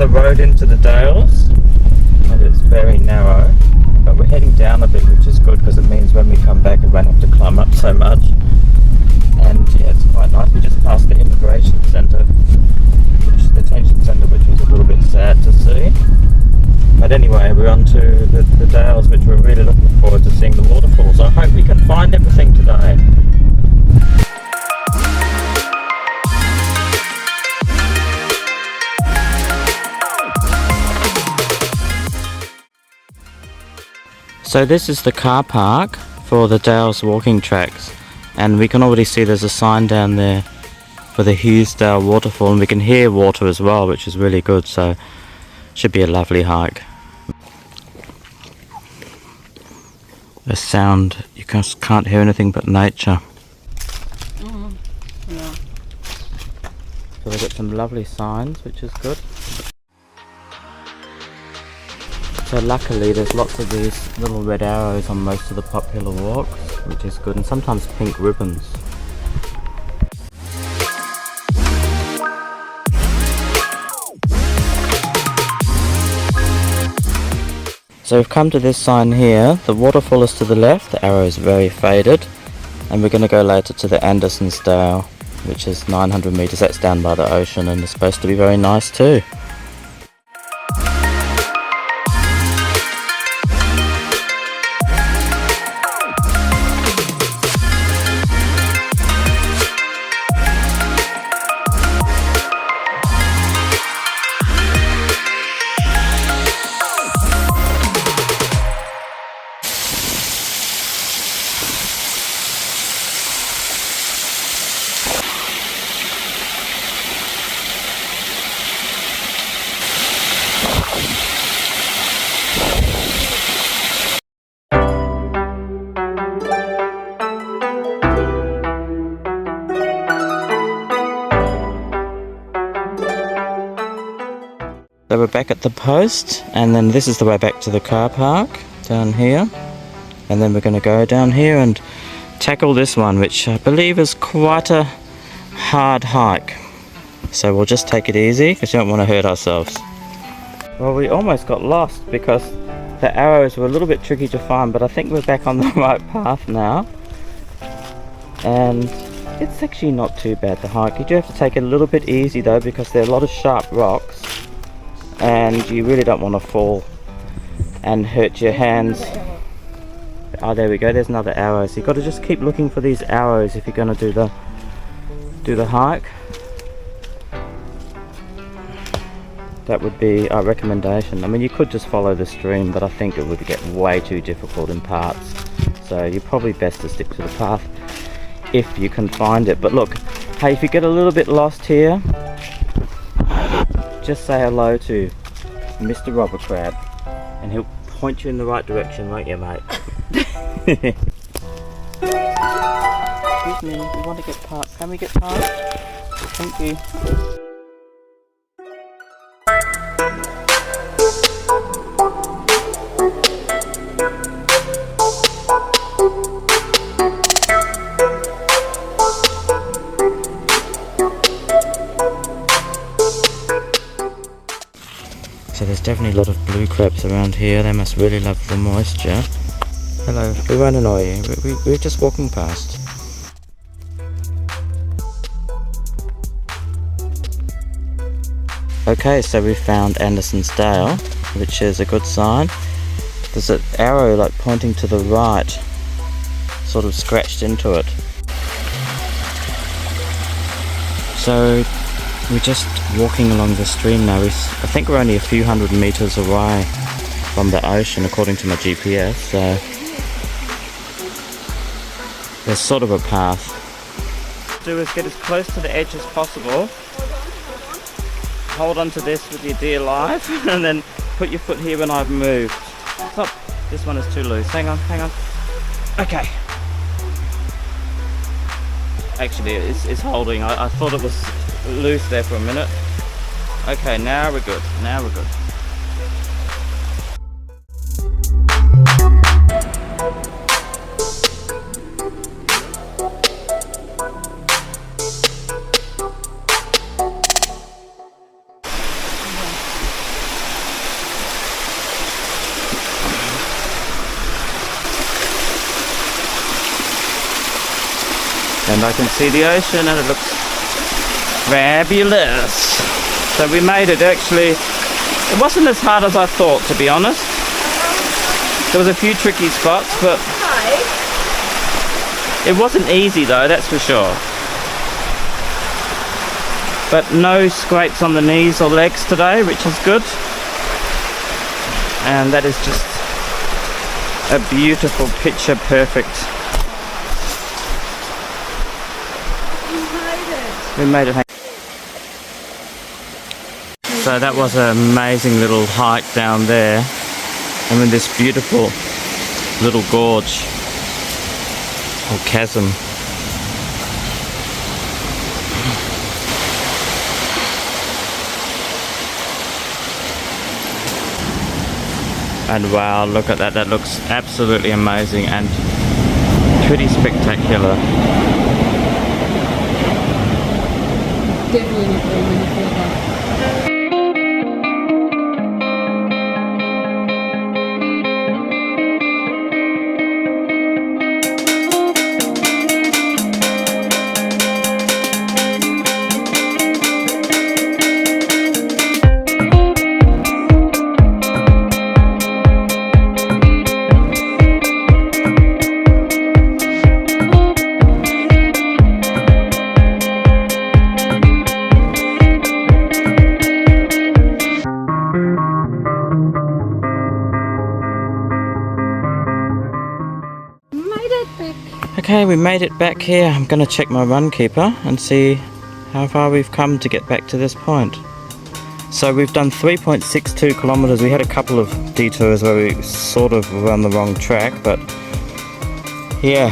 the road into the Dales, and it's very narrow, but we're heading down a bit, which is good because it means when we come back we won't have to climb up so much. And yeah, it's quite nice. We just passed the immigration centre, detention centre, which was a little bit sad to see. But anyway, we're on to the Dales, which we're really looking forward to seeing the waterfall. So I hope we can find everything today. So this is the car park for the Dales walking tracks, and we can already see there's a sign down there for the Hughesdale waterfall, and we can hear water as well, which is really good, so should be a lovely hike. The sound, you just can't hear anything but nature. Yeah. So we've got some lovely signs, which is good. So luckily there's lots of these little red arrows on most of the popular walks, which is good, and sometimes pink ribbons. So we've come to this sign here. The waterfall is to the left, the arrow is very faded, and we're going to go later to the Andersonsdale, which is 900 metres. That's down by the ocean and is supposed to be very nice too. So we're back at the post, and then this is the way back to the car park down here, and then we're going to go down here and tackle this one, which I believe is quite a hard hike. So we'll just take it easy because we don't want to hurt ourselves. Well, we almost got lost because the arrows were a little bit tricky to find, but I think we're back on the right path now, and it's actually not too bad to hike. You do have to take it a little bit easy though, because there are a lot of sharp rocks and you really don't want to fall and hurt your hands. Oh, there we go, there's another arrow. So you've got to just keep looking for these arrows if you're going to do the hike. That would be our recommendation. I mean, you could just follow the stream, but I think it would get way too difficult in parts, so you're probably best to stick to the path if you can find it. But look, hey, if you get a little bit lost here, just say hello to Mr. Robber Crab and he'll point you in the right direction, won't you, mate? Excuse me, we want to get past. Can we get past? Thank you. So there's definitely a lot of blue crabs around here. They must really love the moisture. Hello, we won't annoy you. We're just walking past. Okay, so we found Andersonsdale, which is a good sign. There's an arrow like pointing to the right, sort of scratched into it. So we're just walking along the stream now. I think we're only a few hundred meters away from the ocean according to my GPS, so there's sort of a path. What do is get as close to the edge as possible. Hold on to this with your dear life and then put your foot here when I've moved. Stop, this one is too loose. Hang on. Okay. Actually, it's holding. I thought it was loose there for a minute. Okay, now we're good. And I can see the ocean and it looks fabulous. So we made it. Actually, it wasn't as hard as I thought, to be honest. There was a few tricky spots, but it wasn't easy though, that's for sure. But no scrapes on the knees or legs today, which is good. And that is just a beautiful picture perfect. We made it. So that was an amazing little hike down there. And in this beautiful little gorge or chasm. And wow, look at that. That looks absolutely amazing and pretty spectacular. Definitely not very many further. Okay, we made it back here. I'm going to check my runkeeper and see how far we've come to get back to this point. So we've done 3.62 kilometers. We had a couple of detours where we sort of were on the wrong track, but yeah,